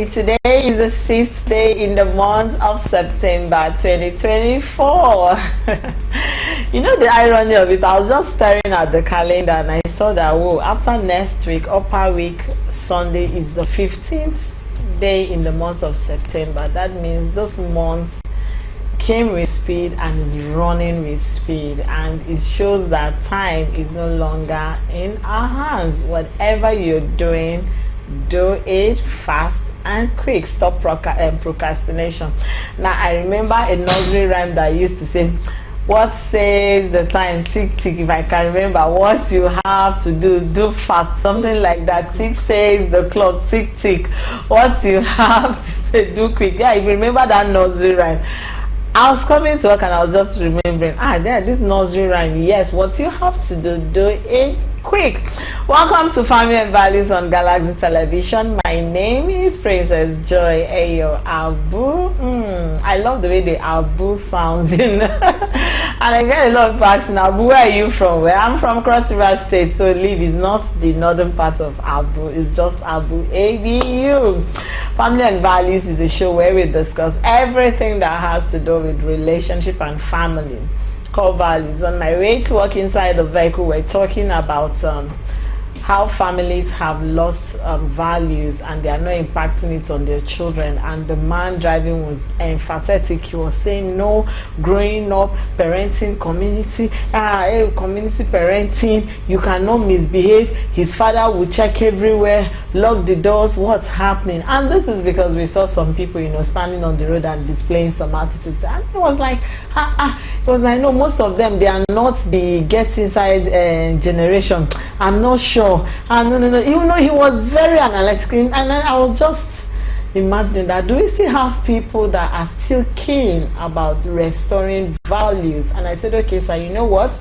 Friday. Today is the 6th day in the month of September 2024. You know the irony of it, I was just staring at the calendar and I saw that, whoa, after next week, upper week, Sunday is the 15th day in the month of September. That means this month came with speed and is running with speed, and it shows that time is no longer in our hands. Whatever you're doing, do it fast and quick. Stop procrastination. Now I remember a nursery rhyme that used to say, what says the time? Tick tick. If I can remember, what you have to do fast, something like that. Tick says the clock, tick tick. What you have to say, do quick. Yeah, if you remember that nursery rhyme, I was coming to work and I was just remembering, this nursery rhyme. Yes, what you have to do it quick. Welcome to Family and Values on Galaxy Television. My name is Princess Joy Ayo Abu. I love the way the Abu sounds, you know. And I get a lot of facts in Abu. Where are you from? Where I'm from, Cross River State. So Liv is not the northern part of Abu. It's just Abu, ABU. Family and Values is a show where we discuss everything that has to do with relationship and family. Core values. On my way to work inside the vehicle, we're talking about how families have lost values and they are not impacting it on their children. And the man driving was emphatic. He was saying, no, growing up, parenting, community parenting, you cannot misbehave. His father will check everywhere, lock the doors, what's happening? And this is because we saw some people, you know, standing on the road and displaying some attitude. And it was like, it was like, no, most of them, they are not the get inside generation. I'm not sure. No. Even though he was very analytical, and I was just imagining that, do we still have people that are still keen about restoring values? And I said, okay, so you know what?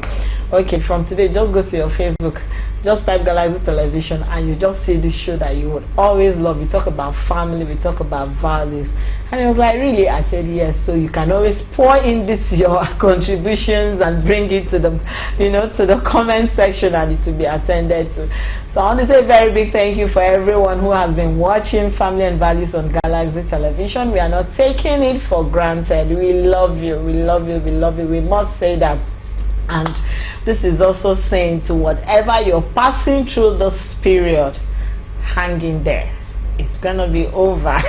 Okay, from today, just go to your Facebook, just type Galaxy Television, and you just see this show that you would always love. We talk about family, we talk about values. And it was like, really? I said, yes. So you can always pour in this your contributions and bring it to the, you know, to the comment section, and it will be attended to. So I want to say a very big thank you for everyone who has been watching Family and Values on Galaxy Television. We are not taking it for granted. We love you. We love you. We love you. We must say that. And this is also saying to whatever you're passing through this period, hang in there. It's gonna be over.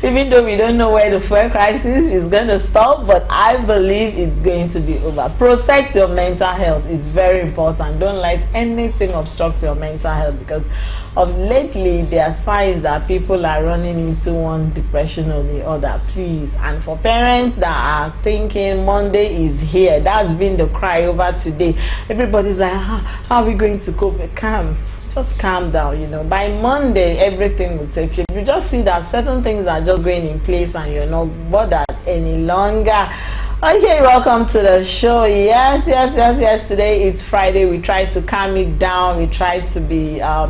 Even though we don't know where the fuel crisis is gonna stop, but I believe it's going to be over. Protect your mental health. It's very important. Don't let anything obstruct your mental health, because of lately there are signs that people are running into one depression or the other. Please. And for parents that are thinking Monday is here, that's been the cry over today. Everybody's like, how are we going to cope? Just calm down, you know. By Monday, everything will take shape. You just see that certain things are just going in place and you're not bothered any longer. Okay, welcome to the show. Yes. Today it's Friday. We try to calm it down. We try to be, how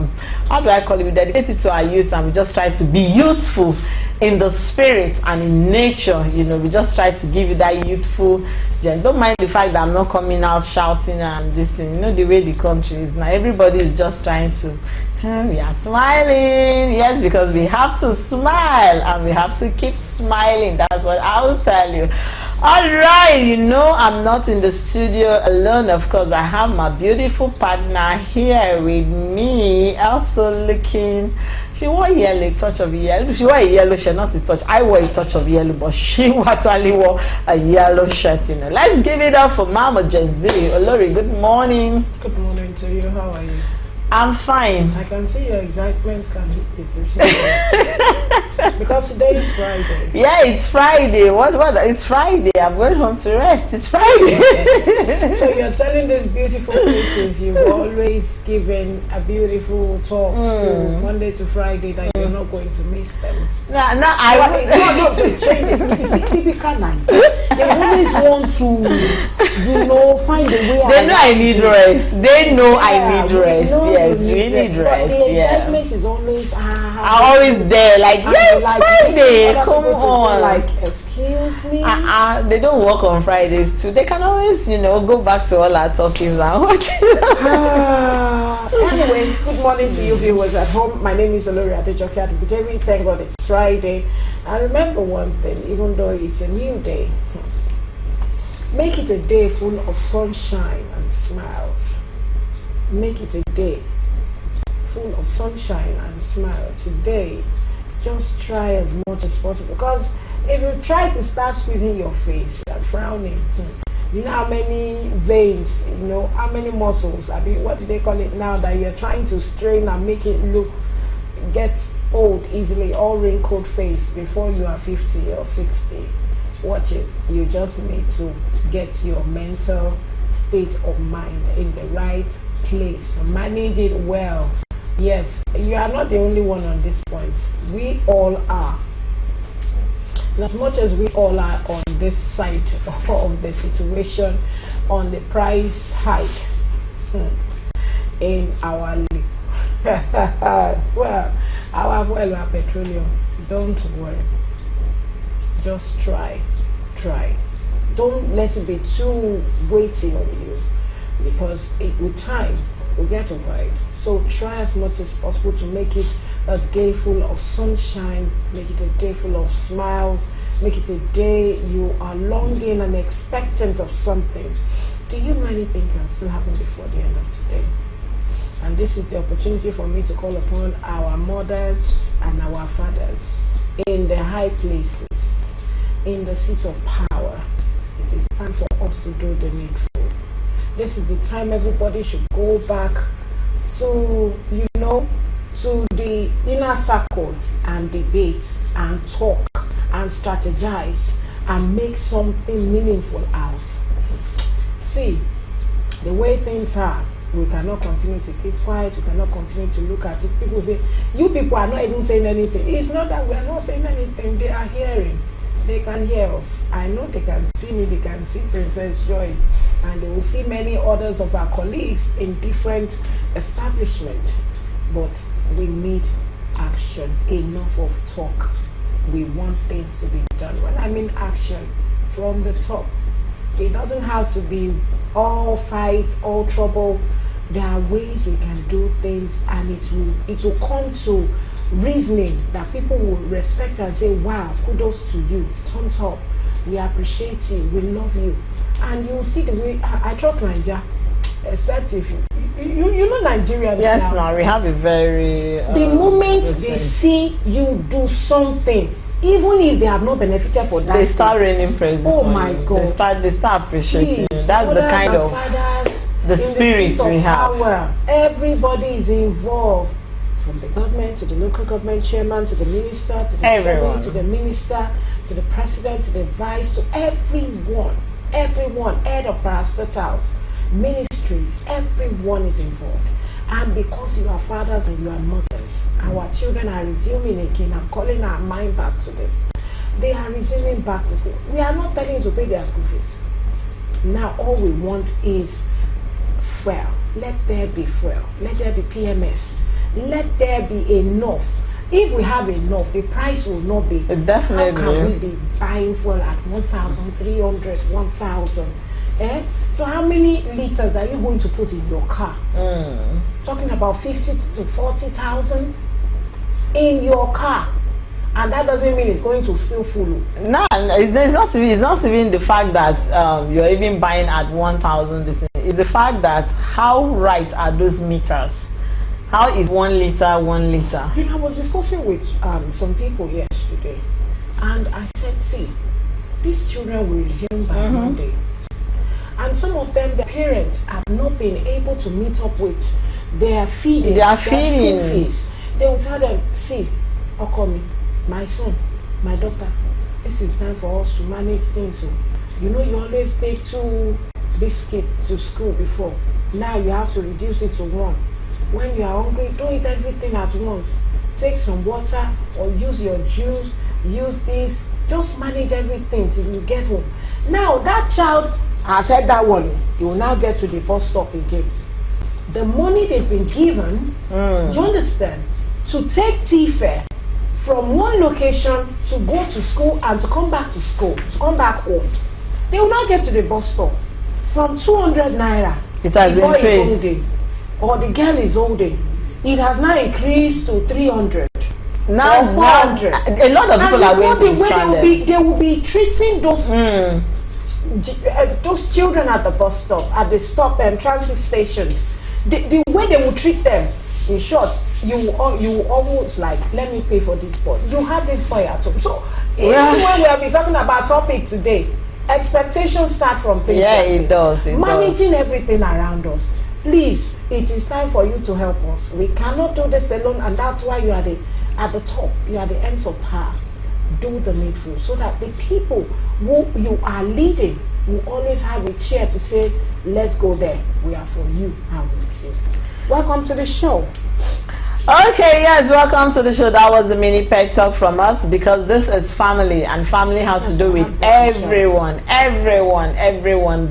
do I call it? We dedicate it to our youth, and we just try to be youthful in the spirit and in nature. You know, we just try to give you that youthful. Don't mind the fact that I'm not coming out shouting and this thing. You know the way the country is now. Everybody is just trying to. We are smiling. Yes, because we have to smile and we have to keep smiling. That's what I will tell you. All right, you know I'm not in the studio alone. Of course, I have my beautiful partner here with me, also looking. She wore yellow, a touch of yellow. She wore a yellow shirt, not a touch. I wore a touch of yellow, but she actually wore a yellow shirt, you know. Let's give it up for Mama Jenzi. Olori, good morning. Good morning to you. How are you? I'm fine. I can see your excitement can hit because today is Friday. Yeah, it's Friday. What? It's Friday. I'm going home to rest. It's Friday. So you're telling these beautiful places you've always given a beautiful talk to Monday to Friday that you're not going to miss them. No, to change this. It's typical night. They always want to, you know, find a way. They know I need rest. They know I need rest. yes, you need rest. But the Yeah. excitement is always always there. Like, yes, like, Friday. Come on. Like, excuse me. They don't work on Fridays too. They can always, go back to all our talkings and watch it. Anyway, good morning to you viewers at home. My name is Olori Adejoke Adibudemi. Thank God it's Friday. And remember one thing, even though it's a new day, make it a day full of sunshine and smiles. Make it a day full of sunshine and smile. Today, just try as much as possible. Because if you try to start squeezing your face and frowning, you know how many veins, how many muscles, what do they call it now, that you're trying to strain and make it get old easily, all wrinkled face before you are 50 or 60. Watch it. You just need to get your mental state of mind in the right place. Manage it well. Yes, you are not the only one on this point. We all are. And as much as we all are on this side of the situation, on the price hike in our our petroleum, don't worry. Just try. Don't let it be too weighty on you, because with time we'll get over it. So try as much as possible to make it a day full of sunshine, make it a day full of smiles, make it a day you are longing and expectant of something. Do you know anything can still happen before the end of today? And this is the opportunity for me to call upon our mothers and our fathers in the high places, in the seat of power. It is time for us to do the needful. This is the time everybody should go back to, to the inner circle and debate and talk and strategize and make something meaningful out. See, the way things are, we cannot continue to keep quiet. We cannot continue to look at it. People say, you people are not even saying anything. It's not that we are not saying anything. They are hearing. They can hear us. I know they can see me. They can see Princess Joy. And they will see many others of our colleagues in different establishments. But we need action. Enough of talk. We want things to be done. When I mean action, from the top. It doesn't have to be all fight, all trouble. There are ways we can do things, and it will come to reasoning that people will respect and say, wow, kudos to you, thumbs up, we appreciate you, we love you. And you'll see the way I trust Nigeria, except if you know Nigeria. Yes, now we have a very the moment they see you do something, even if they have not benefited for that, they start raining praises. Oh my God! They start appreciating. Please, that's the kind of the spirit we have. Power. Everybody is involved, from the government to the local government chairman to the minister to the assembly to the minister to the president to the vice, to everyone, head of parastatals, ministries, everyone is involved. And because you are fathers and you are mothers, our children are resuming again. I'm calling our mind back to this. They are resuming back to school. We are not telling you to pay their school fees. Now all we want is fuel. Let there be fuel. Let there be PMS. Let there be enough. If we have enough, the price will not be. Definitely. How can we be buying fuel at 1,300, 1,000? So how many liters are you going to put in your car? Talking about 50 to 40,000 in your car, and that doesn't mean it's going to still full. No, it's not even the fact that you're even buying at 1,000. It's the fact that how right are those meters? How is 1 liter 1 liter? I was discussing with some people yesterday, and I said, see, these children will resume by Monday. And some of them, their parents have not been able to meet up with their feeding, their school fees. They will tell them, see, Okomi, my son, my daughter, this is time for us to manage things. So, you always take 2 biscuits to school before. Now you have to reduce it to 1. When you are hungry, don't eat everything at once. Take some water or use your juice, use this. Just manage everything till you get home. Now that child has heard that one. He will now get to the bus stop again. the money they've been given, do you understand, to take T-fare from one location to go to school and to come back to school, to come back home. They will not get to the bus stop. From 200 naira, it has increased. Or the girl is holding. It has now increased to 300. Now, or 400. A lot of people are going to be stranded. They will be treating those children at the bus stop, at the stop and transit stations. The way they will treat them, in short, you almost like, let me pay for this boy. You have this boy at home. So even when we have been talking about topic today, expectations start from things. Yeah, like it does. Managing everything around us. Please, it is time for you to help us. We cannot do this alone, and that's why you are at the top. You are the ends of power. Do the needful so that the people who you are leading will always have a chair to say, let's go there. We are for you and with you. Welcome to the show. Okay, yes, welcome to the show. That was a mini pet talk from us, because this is family, and family has to do with everyone.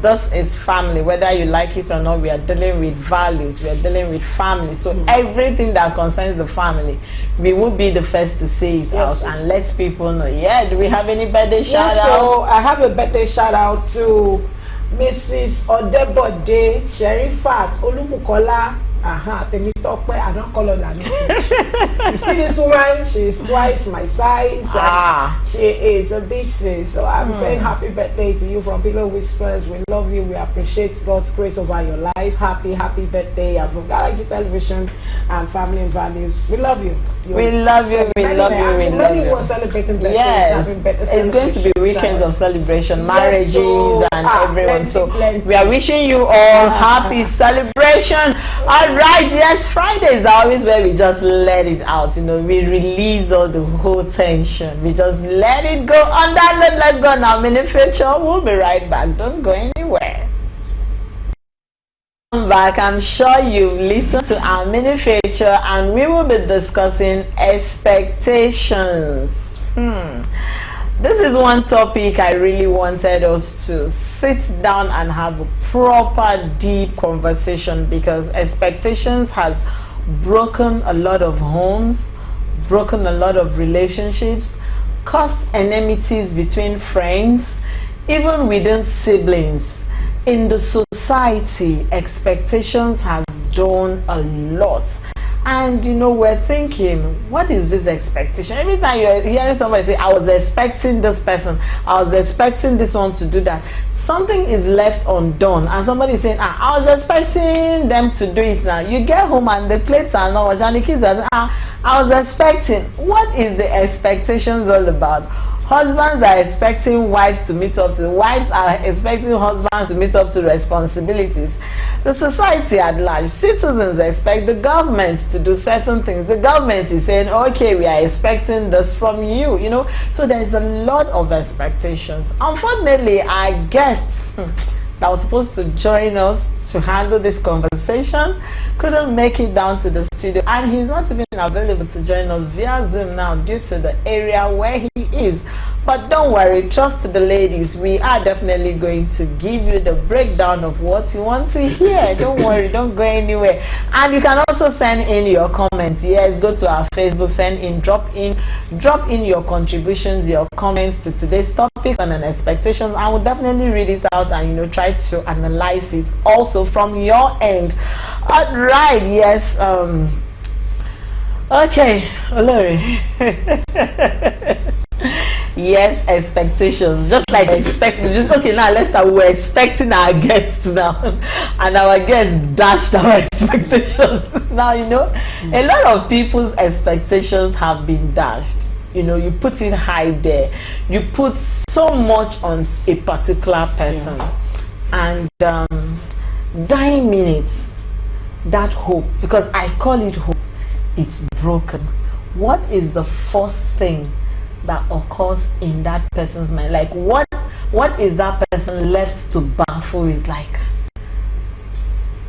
This is family. Whether you like it or not, we are dealing with values, we are dealing with family. So everything that concerns the family, we will be the first to say it out and let people know. Yeah, do we have any birthday shout out? So I have a birthday shout out to Mrs. Odebode Sherifat Olubukola. I don't call her that. You see this woman, she is twice my size. She is a big sis. So I'm saying happy birthday to you from Pillow Whispers. We love you. We appreciate God's grace over your life. Happy birthday. And from Galaxy Television and Family and Values, we love you. We love you. Many were celebrating birthdays. Yes, it's going to be weekends of celebration, marriages and everyone. So we are wishing you all happy celebration. All right, yes, Fridays are always where we just let it out. You know, we release all the whole tension. We just let it go. On that note, let's go now. Mini future. We'll be right back. Don't go anywhere. Back, I'm sure you've listened to our mini feature, and we will be discussing expectations. This is one topic I really wanted us to sit down and have a proper deep conversation, because expectations has broken a lot of homes, broken a lot of relationships, caused enmities between friends, even within siblings. In the society, expectations has done a lot. And you know, we're thinking, what is this expectation? Every time you're hearing somebody say, I was expecting this person, I was expecting this one to do that, something is left undone, and somebody is saying, I was expecting them to do it now. You get home and the plates are not washed, and the kids are saying, I was expecting. What is the expectations all about? Husbands are expecting wives to meet up to, wives are expecting husbands to meet up to responsibilities. The society at large, citizens expect the government to do certain things. The government is saying, okay, we are expecting this from you, you know. So there's a lot of expectations. Unfortunately, our guest that was supposed to join us to handle this conversation couldn't make it down to the studio, and he's not even available to join us via Zoom now due to the area where he is. But don't worry, trust the ladies, we are definitely going to give you the breakdown of what you want to hear. Don't worry, don't go anywhere. And you can also send in your comments. Yes, go to our Facebook, send in, drop in your contributions, your comments to today's topic on an expectation. I will definitely read it out and, you know, try to analyze it also from your end. All right, yes. Okay, Olori. Yes, expectations. Just like expecting. Okay, now let's start. We're expecting our guests now, and our guests dashed our expectations. Now, you know, a lot of people's expectations have been dashed. You know, you put it high there. You put so much on a particular person, and dying minutes, that hope, because I call it hope, it's broken. What is the first thing that occurs in that person's mind? Like, what is that person left to baffle with? Like,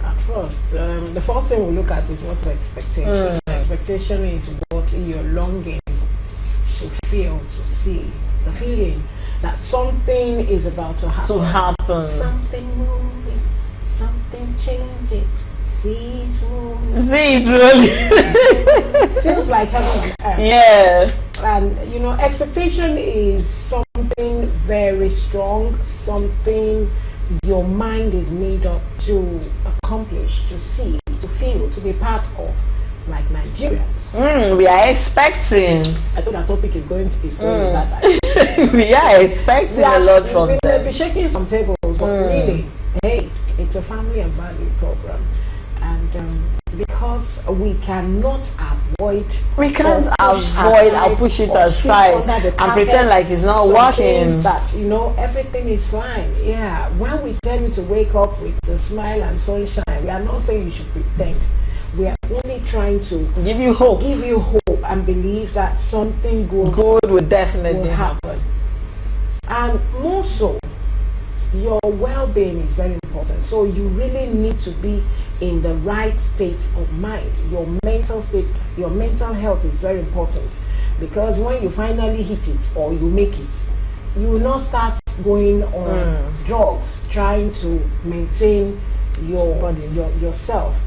at first, the first thing we look at is what's the expectation. The expectation is what you're longing to feel, to see, the feeling that something is about to happen. Something moving, something changing, See it through. See it really. Feels like heaven on earth. Yeah. And you know, expectation is something very strong, something your mind is made up to accomplish, to see, to feel, to be part of, like Nigerians. We are expecting. I thought that topic is going that. We are expecting a lot from them. We'll be shaking some tables, but really, hey, it's a family and value program. And because we cannot avoid, I'll push it aside and pretend like it's not working. That, you know, everything is fine. Yeah, when we tell you to wake up with a smile and sunshine, we are not saying you should pretend. We are only trying to give you hope and believe that something good will definitely happen. And more so, your well-being is very important. So you really need to be in the right state of mind. Your mental state, your mental health is very important, because when you finally hit it or you make it, you will not start going on drugs trying to maintain your body, yourself.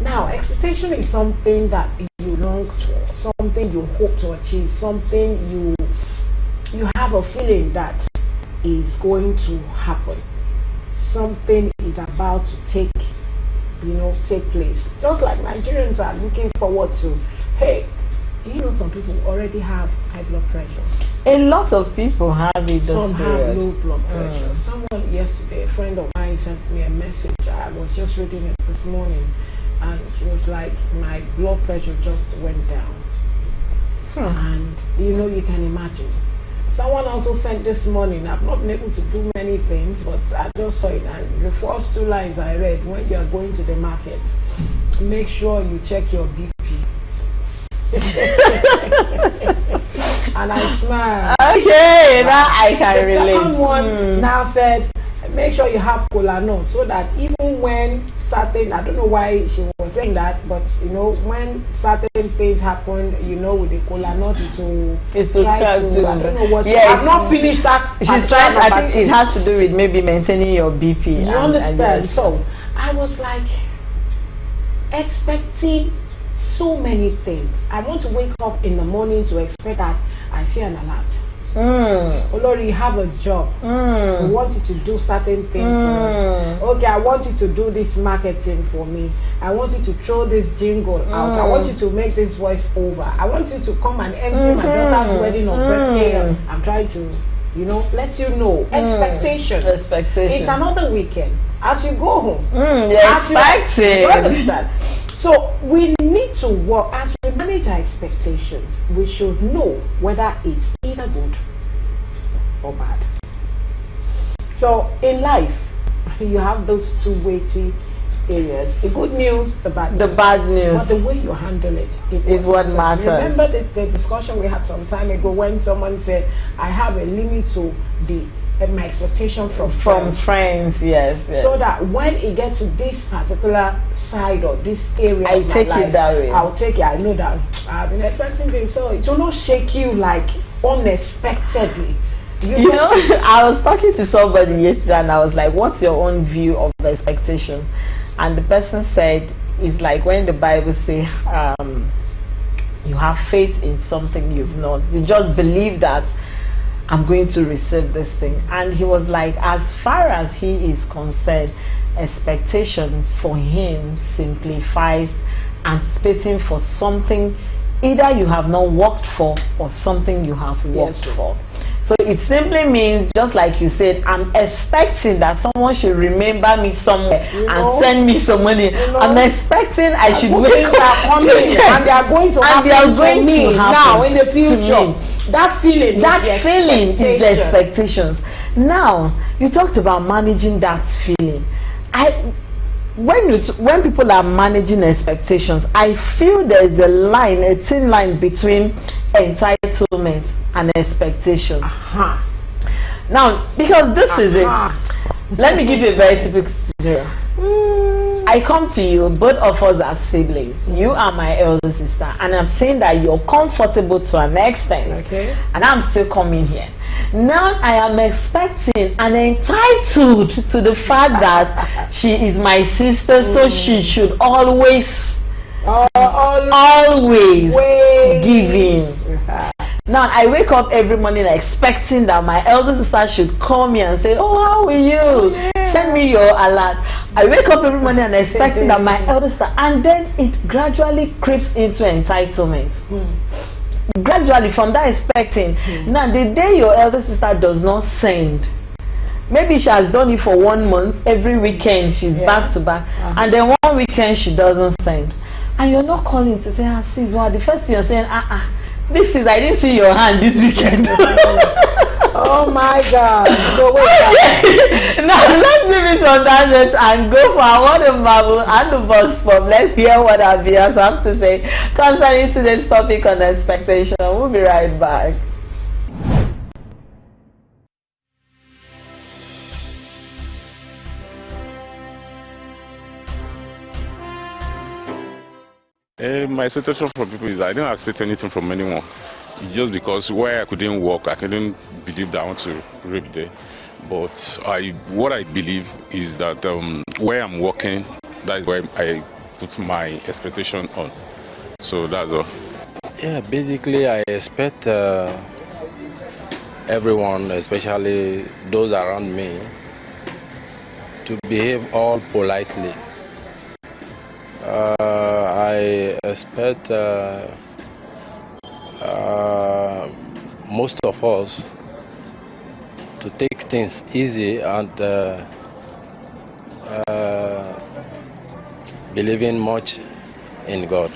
Now, expectation is something that you long for, something you hope to achieve, something you have a feeling that is going to happen. Something is about to take place. Just like Nigerians are looking forward to, hey, do you know some people already have high blood pressure? A lot of people have it. Some have low blood pressure. Someone yesterday, a friend of mine, sent me a message. I was just reading it this morning, and she was like, my blood pressure just went down. And you can imagine. Someone also sent this morning, I've not been able to do many things, but I just saw it, and the first two lines I read: when you are going to the market, make sure you check your BP. And I smiled. Okay, now I can relate. The second one now said, make sure you have cola nut, so that even when certain, I don't know why she was saying that, but when certain things happen, with the cola nut, it will try to, I don't know what. Yeah, I've not finished that. She's trying. I think it has to do with maybe maintaining your BP. You understand? So I was like expecting so many things. I want to wake up in the morning to expect that I see an alert. Olori, you have a job. We want you to do certain things for us. Okay, I want you to do this marketing for me. I want you to throw this jingle out. I want you to make this voice over. I want you to come and MC my daughter's wedding on birthday. I'm trying to, let you know. Expectation. It's another weekend. As you go home, you're expecting. You understand? So we need to work. As we manage our expectations, we should know whether it's either good or bad. So in life, you have those two weighty areas: the good news, the bad news. The bad news. But the way you handle it is what matters. Remember the discussion we had some time ago when someone said, I have a limit to my expectation from friends, yes. So that when it gets to this particular side or this area, I take it that way. I'll take it. I know that I've been expecting this, so it will not shake you like unexpectedly. You know, I was talking to somebody yesterday, and I was like, "What's your own view of expectation?" And the person said, "It's like when the Bible says, you have faith in something you've not. You just believe that I'm going to receive this thing." And he was like, as far as he is concerned, expectation for him simplifies anticipating for something either you have not worked for or something you have worked for. So it simply means, just like you said, I'm expecting that someone should remember me somewhere and send me some money. I'm expecting I should wake up and they are going to happen to me now in the future. That feeling is the expectations. Now, you talked about managing that feeling. When people are managing expectations, I feel there is a thin line between entitlement and expectation. Now, because this is it, let me give you a very typical scenario. I come to you, both of us are siblings. You are my elder sister, and I'm saying that you're comfortable to an extent, and I'm still coming here. Now I am expecting and entitled to the fact that she is my sister, so she should always give in. Now I wake up every morning expecting that my elder sister should call me and say, oh, how are you? Send me your alert. I wake up every morning and expecting that my elder sister, and then it gradually creeps into entitlement. Gradually from that expecting. Now the day your elder sister does not send, maybe she has done it for 1 month, every weekend she's back to back, and then one weekend she doesn't send, and you're not calling to say, sis, well, the first thing you're saying, this is, I didn't see your hand this weekend. Oh my God. Now let's leave it on that note and go for our water marble and the box pop. Let's hear what our viewers have to say concerning today's topic on expectation. We'll be right back. My situation for people is I don't expect anything from anyone. It's just because where I couldn't work, I couldn't believe that I want to rape there. But what I believe is that where I'm working, that is where I put my expectation on. So that's all. Yeah, basically I expect everyone, especially those around me, to behave all politely. I expect most of us to take things easy and believing much in God.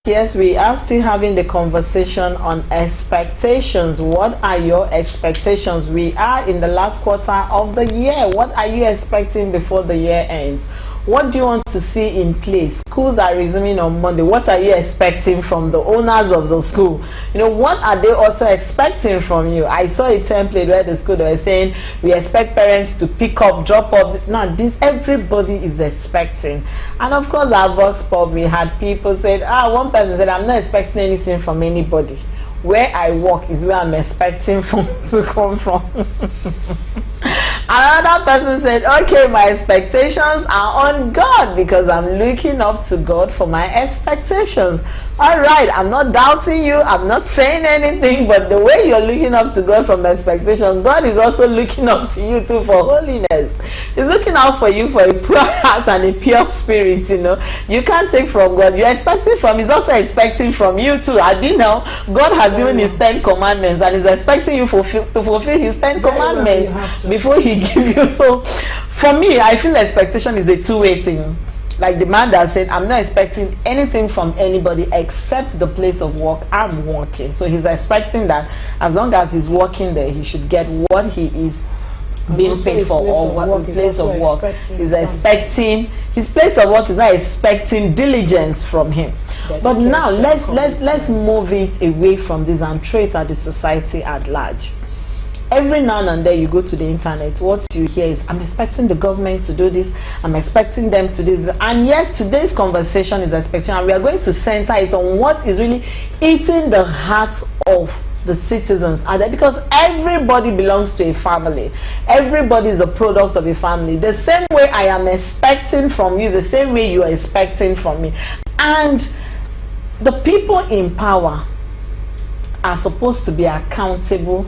Yes, we are still having the conversation on expectations. What are your expectations? We are in the last quarter of the year. What are you expecting before the year ends? What do you want to see in place? Schools are resuming on Monday. What are you expecting from the owners of the school? You know, what are they also expecting from you? I saw a template where the school, they were saying, we expect parents to pick up, drop off. Now, this everybody is expecting. And of course, our Vox Pop, we had people said, one person said, I'm not expecting anything from anybody. Where I work is where I'm expecting funds to come from. Another person said, okay, my expectations are on God because I'm looking up to God for my expectations. All right, I'm not doubting you, I'm not saying anything, but the way you're looking up to God from expectation, God is also looking up to you too for holiness. He's looking out for you for a pure heart and a pure spirit, you know. You can't take from God. You're expecting from, he's also expecting from you too. I do know God has given his 10 commandments and he's expecting you to fulfill his 10 commandments before he gives you. So for me, I feel expectation is a two-way thing. Like the man that said, I'm not expecting anything from anybody except the place of work I'm working. So he's expecting that as long as he's working there, he should get what he is being paid for, or what his place of work is expecting. His place of work is not expecting diligence from him. But now let's move it away from this and throw it at the society at large. Every now and then you go to the internet, what you hear is, I'm expecting the government to do this, I'm expecting them to do this. And yes, today's conversation is expectation, and we are going to center it on what is really eating the hearts of the citizens out there, because everybody belongs to a family. Everybody is a product of a family. The same way I am expecting from you, the same way you are expecting from me. And the people in power are supposed to be accountable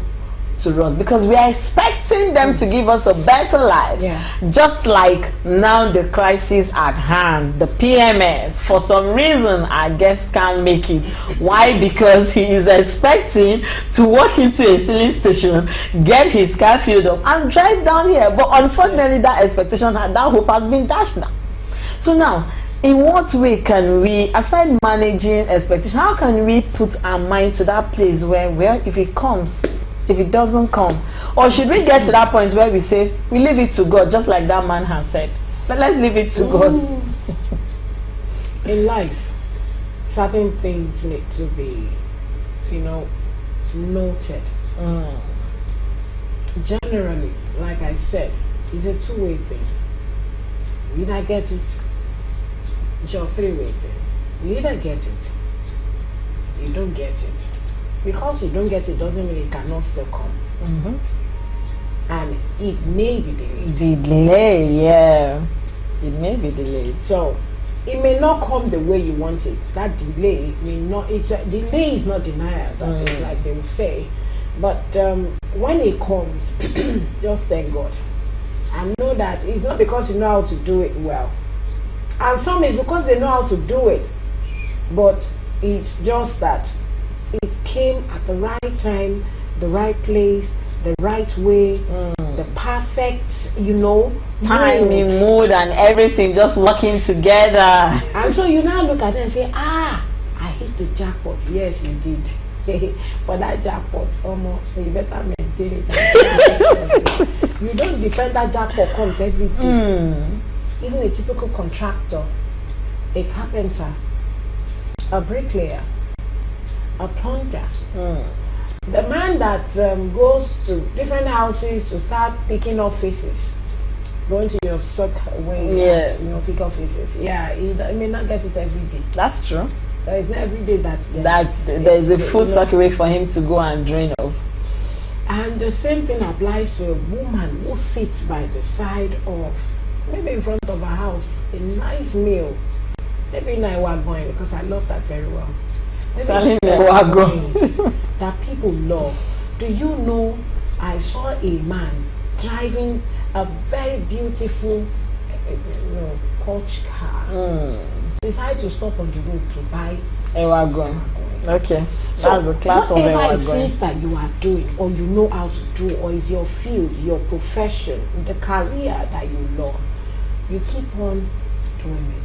to us because we are expecting them to give us a better life. Yeah. Just like now the crisis at hand, the PMS, for some reason our guest can't make it. Why? Because he is expecting to walk into a filling station, get his car filled up and drive down here. But unfortunately that expectation and that hope has been dashed now. So now, in what way can we, aside managing expectation, how can we put our mind to that place where, well, if it comes, if it doesn't come, or should we get to that point where we say we leave it to God, just like that man has said, but let's leave it to God. In life, certain things need to be, noted. Generally, like I said, it's a two-way thing. You either get it, it's your three-way thing. You either get it, you don't get it. Because you don't get it doesn't mean it cannot still come. And it may be delayed. Delay, yeah. It may be delayed. So it may not come the way you want it. That delay may not, delay is not denial, like they will say. But when it comes, just thank God. And know that it's not because you know how to do it well. And some is because they know how to do it. But it's just that it came at the right time, the right place, the right way, the perfect, timing, mood and everything just working together. And so you now look at it and say, I hit the jackpot. Yes, you did. For that jackpot, you better maintain it. You don't depend that jackpot comes every day. Even a typical contractor, a carpenter, a bricklayer, a plumber, the man that goes to different houses to start picking up faces, going to your sock way, pick up faces. Yeah, he may not get it every day. That's true. It's not every day there's a full sock away for him to go and drain off. And the same thing applies to a woman who sits by the side of, maybe in front of a house, a nice meal. Maybe in Iwagoin, because I love that very well. Selling Iwagoin. That people love. Do you know, I saw a man driving a very beautiful Porsche car. Decided to stop on the road to buy Iwagoin. Okay. So that's the class of whatever it Iwagoin. is that you are doing, or you know how to do, or is your field, your profession, the career that you love, you keep on doing it.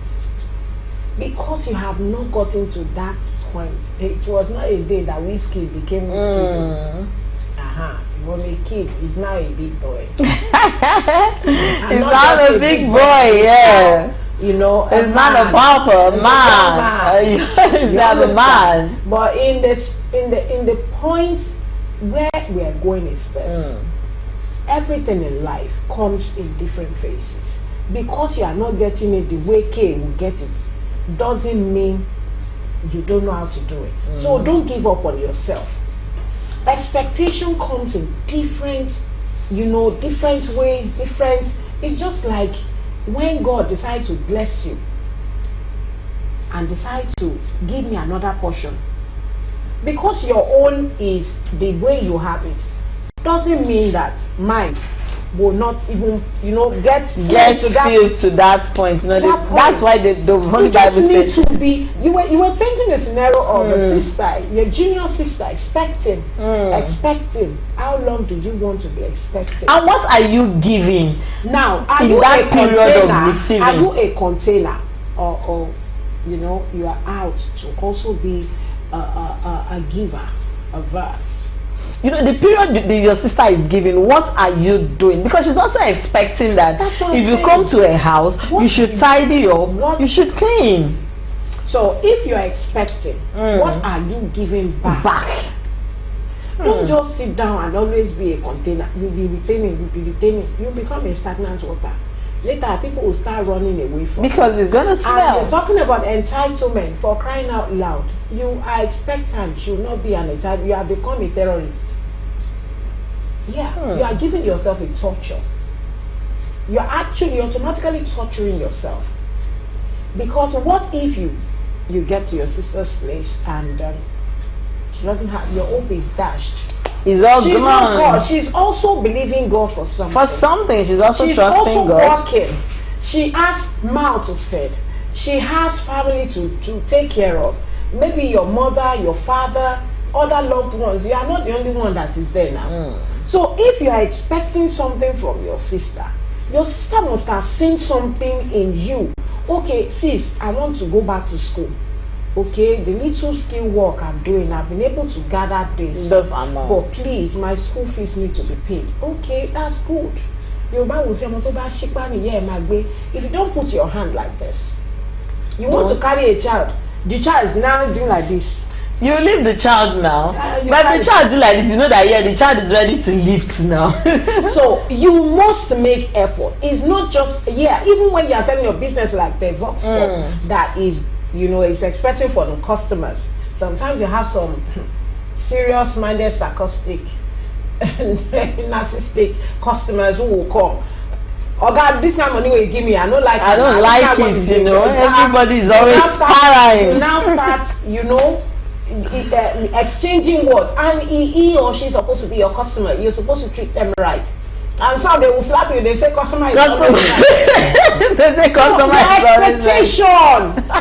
Because you have not gotten to that point. It was not a day that whiskey became whiskey. He was a kid. He's now a big boy. He's not a big boy, yeah. It's not a pauper, man. He's not a man. But in the point where we are going is this. Everything in life comes in different phases. Because you are not getting it the way K will get it, doesn't mean you don't know how to do it. So don't give up on yourself. Expectation comes in different ways, it's just like when God decides to bless you and decides to give me another portion, because your own is the way you have it, doesn't mean that mine will not even get filled to that point. That's why the Holy Bible says to be. You were painting a scenario of a sister, your junior sister, expecting. How long do you want to be expecting? And what are you giving now? Are you that period of receiving? Are you a container, or you are out to also be a giver, a verse? The period your sister is giving, what are you doing? Because she's also expecting that if you come to a house, you should tidy up, you should clean. So if you're expecting, what are you giving back? Don't just sit down and always be a container. You'll be retaining. You'll become a stagnant water. Later, people will start running away from because it's going to smell. And you're talking about entitlement, for crying out loud. You are expectant, you will not be an entitlement. You have become a terrorist. Yeah, you are giving yourself a torture. You're actually automatically torturing yourself. Because what if you get to your sister's place and she doesn't have, your hope is dashed. It's all She's gone. not God. She's also believing God for something. For something, she's also She's trusting also God. working. She has mouth to feed. She has family to take care of. Maybe your mother, your father, other loved ones. You are not the only one that is there now. So if you are expecting something from your sister must have seen something in you. Okay, sis, I want to go back to school. Okay, the little skill work I'm doing, I've been able to gather this. But please, my school fees need to be paid. Okay, that's good. If you don't put your hand like this, you want to carry a child, the child is now doing like this. You leave the child now, but the child do like this. You know that the child is ready to lift now. So you must make effort. It's not just even when you are selling your business like the Vox that is, is expecting for the customers. Sometimes you have some serious-minded, sarcastic, narcissistic customers who will come. Oh God, this kind of money will you give me. I don't like it. Everybody is always paranoid. You now start, exchanging words, and he or she is supposed to be your customer. You're supposed to treat them right. And so they will slap you. They say customer is always right. They say customer is always expectation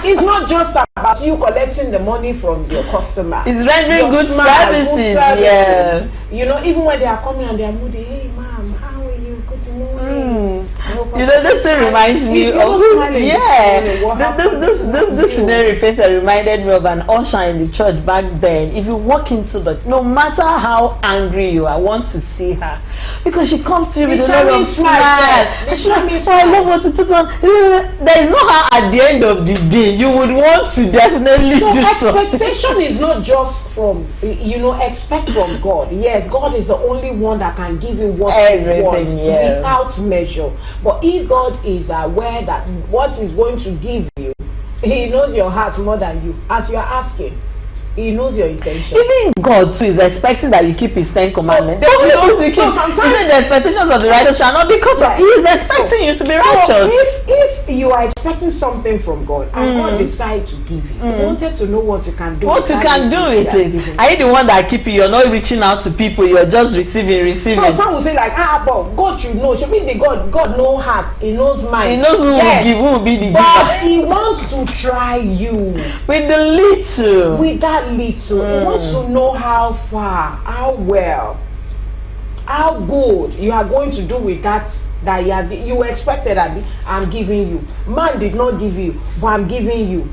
is not just about you collecting the money from your customer. It's rendering good services. Yes. Even when they are coming and they are moody, hey ma'am, how are you? Good morning. This thing reminds me of this scenario painter reminded me of an usher in the church back then. If you walk into no matter how angry you are, wants to see her because she comes to you with a lot of smile. I love what to put on. There is no how at the end of the day you would want to definitely do something. Expectation is not just from expect from God. Yes, God is the only one that can give you what you want without measure. But if God is aware that what He's going to give you, He knows your heart more than you. As you are asking, He knows your intention. Even God too is expecting that you keep His 10 commandments. Sometimes the expectations of the righteous shall not be cut off. He is expecting you to be righteous. If you are expecting something from God and God decides to give you, you wanted to know what you can do. What you can do with it. Are you the one that keep it? You're not reaching out to people. You're just receiving. So some will say like, but God should know. Should be the God knows heart. He knows mind. He knows who will give, who will be the giver. But He wants to try you with the little. With that little. He wants to know how far, how well, how good you are going to do with that you expected that I'm giving you. Man did not give you, but I'm giving you.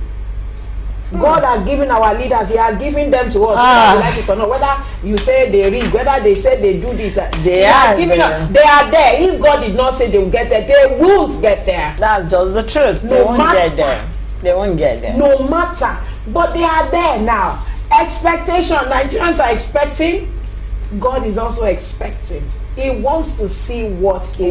God has given our leaders. He has given them to us, whether we like it or not. Whether you say they read, whether they say they do this, they are there. If God did not say they will get there, they won't get there. That's just the truth. They won't get there. They won't get there. No matter, but they are there now. Expectation. Nigerians are expecting. God is also expecting. He wants to see what you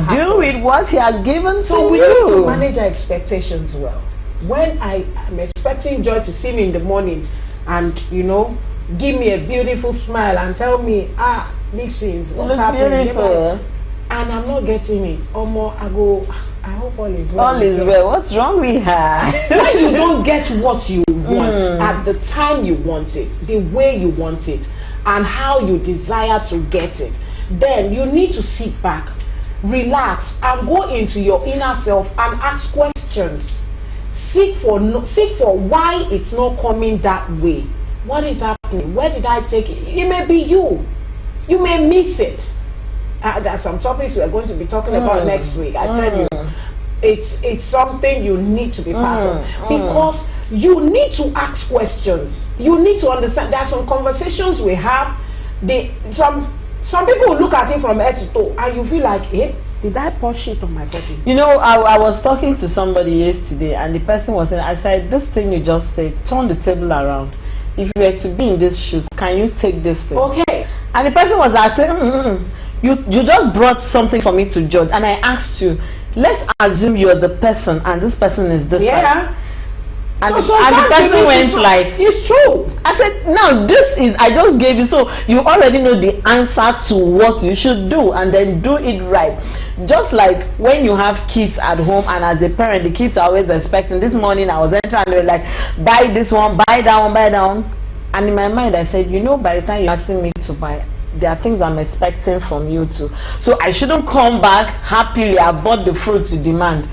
do with what He has given to you. So we need to manage our expectations well. When I am expecting Joy to see me in the morning and give me a beautiful smile and tell me, this is what's happening, and I'm not getting it, or more, I go, I hope all is well. All is well. What's wrong with her? When you don't get what you want at the time you want it, the way you want it, and how you desire to get it, then you need to sit back, relax, and go into your inner self and ask questions. Seek for why it's not coming that way. What is happening? Where did I take it? It may be you. You may miss it. There are some topics we are going to be talking about next week. I tell you, it's something you need to be part of, because you need to ask questions. You need to understand. There are some conversations we have. Some people will look at it from head to toe, and you feel like, did I pour shit on my body? I was talking to somebody yesterday, and the person was saying, I said, this thing you just said, turn the table around. If you were to be in these shoes, can you take this thing? Okay. And the person was asking, you just brought something for me to judge, and I asked you, let's assume you're the person, and this person is this side. And, the person went like, it's true. I said, no, I just gave you, so you already know the answer to what you should do, and then do it right. Just like when you have kids at home, and as a parent, the kids are always expecting. This morning I was entering and they were like, buy this one, buy that one, buy that one. And in my mind I said, by the time you're asking me to buy, there are things I'm expecting from you too. So I shouldn't come back happily. I bought the fruits you demand,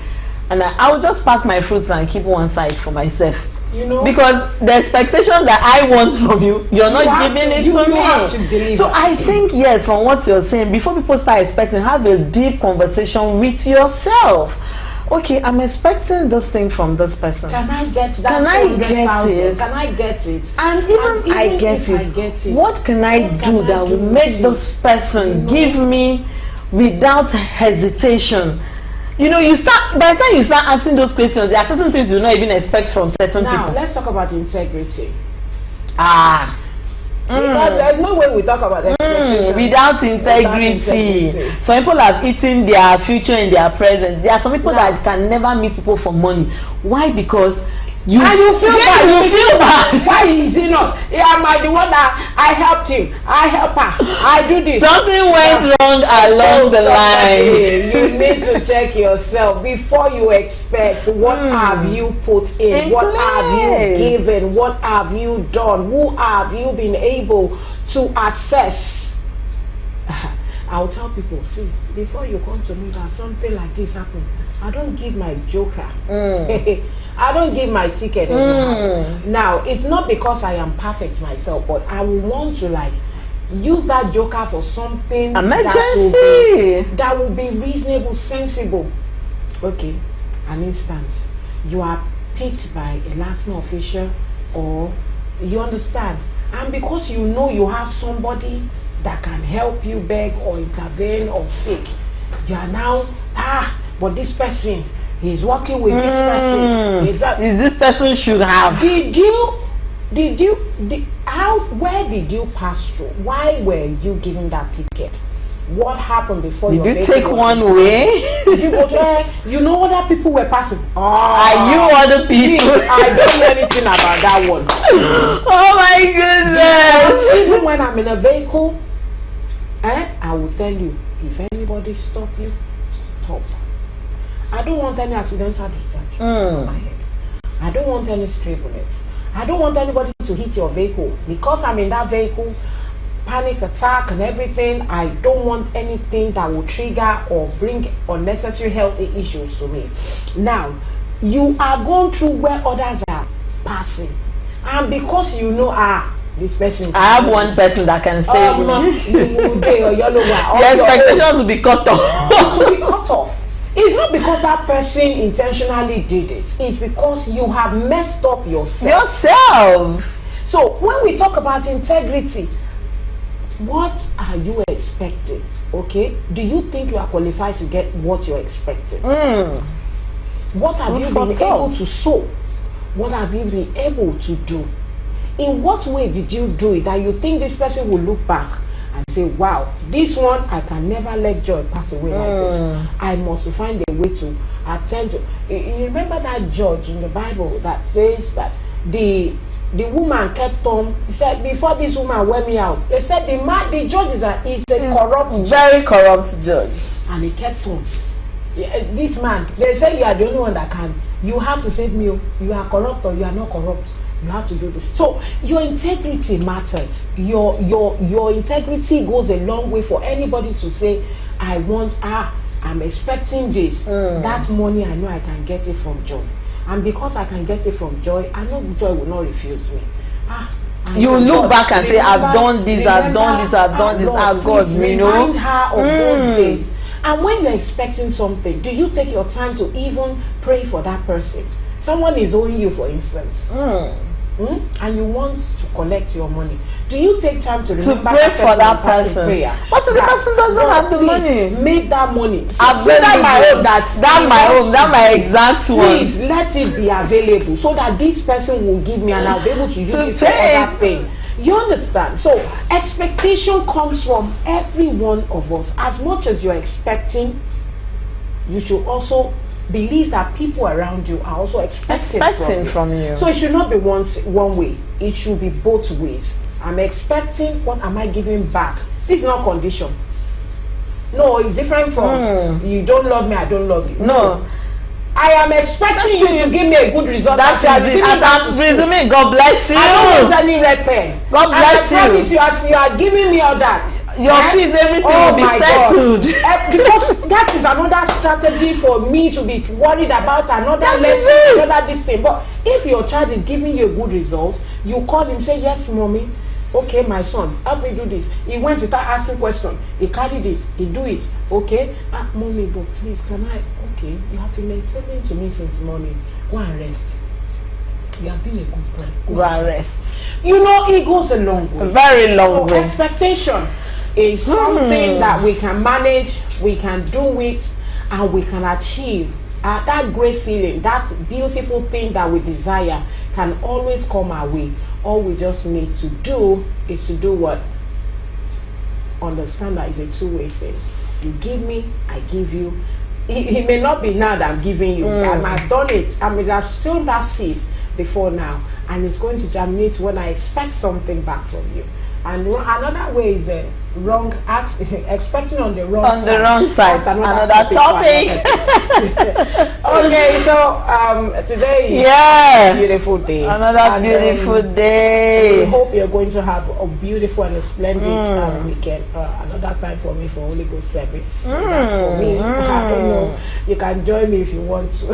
and I will just pack my fruits and keep one side for myself. You know, because the expectation that I want from you, you're not giving it to me. So I think, yes, from what you're saying, before people start expecting, have a deep conversation with yourself. Okay, I'm expecting this thing from this person. Can I get that? Can I get it? Can I get it? And even I get it, what can I do that will make this person give me without hesitation? You know, you start, by the time you start asking those questions, there are certain things you don't even expect from certain people. Now, let's talk about integrity. Because there's no way we talk about expectations without integrity. Some people have eaten their future in their present. There are some people that can never meet people for money. Why? Because you feel bad. Why is he not? Am I the one that I helped him? I help her. I do this. Something went wrong along the line. You need to check yourself before you expect. What have you put in? What have you given? What have you done? Who have you been able to assess? I'll tell people, see, before you come to me that something like this happened, I don't give my joker. I don't give my ticket anyhow. Now, it's not because I am perfect myself, but I will want to like use that joker for something emergency that will be reasonable, sensible. Okay, an instance, you are picked by a last official, or you understand, and because you know you have somebody that can help you beg or intervene or seek, you are now but this person, he's working with this person. This person should have. Where did you pass through? Why were you given that ticket? What happened before did you take one way? Did you go there? You know other people were passing. Are you other people? I don't know anything about that one. Oh my goodness. Even when I'm in a vehicle, I will tell you, if anybody stop you, stop. I don't want any accidental discharge on my head. I don't want any stray bullets. I don't want anybody to hit your vehicle. Because I'm in that vehicle, panic attack and everything, I don't want anything that will trigger or bring unnecessary health issues to me. Now, you are going through where others are passing. And because you know, this person, I have one person that can save me. The expectations will be cut off. It will be cut off. It's not because that person intentionally did it. It's because you have messed up yourself. So when we talk about integrity, what are you expecting? Okay, do you think you are qualified to get what you're expecting? What have you been able to sow? What have you been able to do? In what way did you do it that you think this person will look back and say, wow, this one, I can never let joy pass away like this. I must find a way to attend to. You remember that judge in the Bible that says that the woman kept on, he said, before this woman wear me out, they said the judge is a corrupt judge. Very corrupt judge. And he kept on. This man, they say you are the only one that can. You have to save me. You are corrupt or you are not corrupt. You have to do this. So your integrity matters. Your integrity goes a long way for anybody to say, I'm expecting this. That money, I know I can get it from Joy. And because I can get it from Joy, I know Joy will not refuse me. You look back and say, I've done this, I've done this, I've done this. God, you know. Remind her of those days. And when you're expecting something, do you take your time to even pray for that person? Someone is owing you, for instance. And you want to collect your money. Do you take time to remember pray for that person? What if the person doesn't have the money? Make that money. That's my exact one. Please let it be available so that this person will give me and I'll be able to use it for other things. You understand? So expectation comes from every one of us. As much as you're expecting, you should also believe that people around you are also expecting from you. So it should not be one way. It should be both ways. I'm expecting, what am I giving back? This is not condition. No, it's different from you don't love me, I don't love you. No. I am expecting you to give me a good result. That's it. I'm presuming God bless you. I don't want any red pen. God bless you. I promise you, as you are giving me all that, your fees, everything will be settled. Because that is another strategy for me to be worried about another lesson, another this thing. But if your child is giving you a good result, you call him, say, yes, mommy. Okay, my son, help me do this. He went without asking questions. He carried it. He do it. Okay, mommy, but please, can I? Okay, you have been explaining to me since morning. Go and rest. You have been a good boy. Go and rest. You know, it goes a long way. A very long way. Expectation is something that we can manage, we can do it, and we can achieve. That great feeling, that beautiful thing that we desire can always come our way. All we just need to do is to do what? Understand that it's a two-way thing. You give me, I give you. It may not be now that I'm giving you. I've done it. I mean, I've sown that seed before now, and it's going to germinate when I expect something back from you. And another way is expecting on the wrong side. On the wrong side. That's another topic. Okay, so today is a beautiful day. Another beautiful day. We hope you're going to have a beautiful and a splendid weekend. Another time for me for Holy Ghost service. That's for me. I don't know. You can join me if you want to.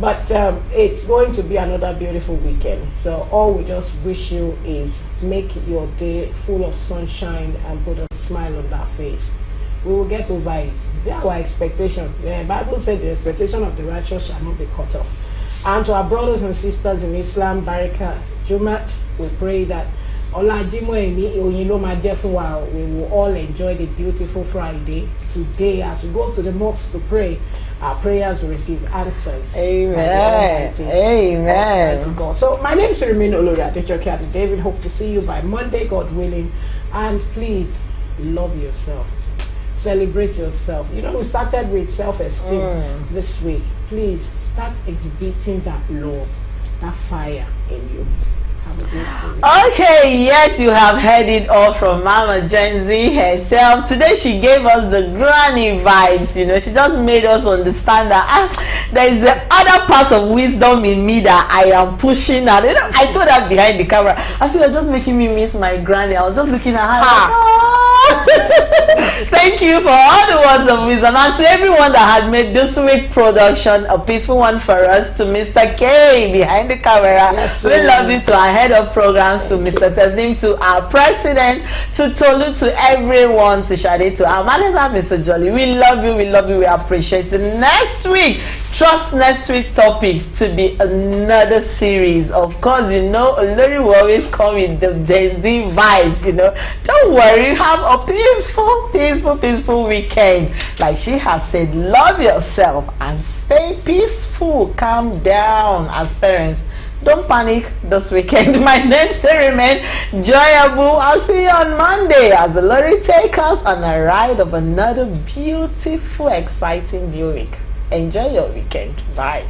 But it's going to be another beautiful weekend. So all we just wish you is make your day full of sunshine and put a smile on that face. We will get over it. That's our expectation. The Bible said the expectation of the righteous shall not be cut off. And to our brothers and sisters in Islam, Baraka Jumat, we pray that we will all enjoy the beautiful Friday today as we go to the mosque to pray. Our prayers will receive answers. Amen. Amen. God. So my name is Seremino Olori Adejoke David. Hope to see you by Monday, God willing. And please love yourself. Celebrate yourself. You know, we started with self-esteem this week. Please start exhibiting that love, that fire in you. Okay, yes, you have heard it all from Mama Gen Z herself. Today she gave us the granny vibes, you know. She just made us understand that there is the other part of wisdom in me that I am pushing at. You know, I told her behind the camera, I said, you're just making me miss my granny. I was just looking at her like, oh. Thank you for all the words of wisdom, and to everyone that had made this week production a peaceful one for us. To Mr. K behind the camera, yes, we love you. To our head of programs, to Mr. Teslim, to our president, to Tolu, to everyone, to Shade, to our manager, Mr. Jolly. We love you, we appreciate you. Next week, trust next week topics to be another series. Of course, you know, Olori will always come with the Gen Z vibes, you know. Don't worry, have a peaceful weekend. Like she has said, love yourself and stay peaceful. Calm down as parents. Don't panic this weekend. My name's Seriman Joyable. I'll see you on Monday as the Lori take us on a ride of another beautiful, exciting new week. Enjoy your weekend. Bye.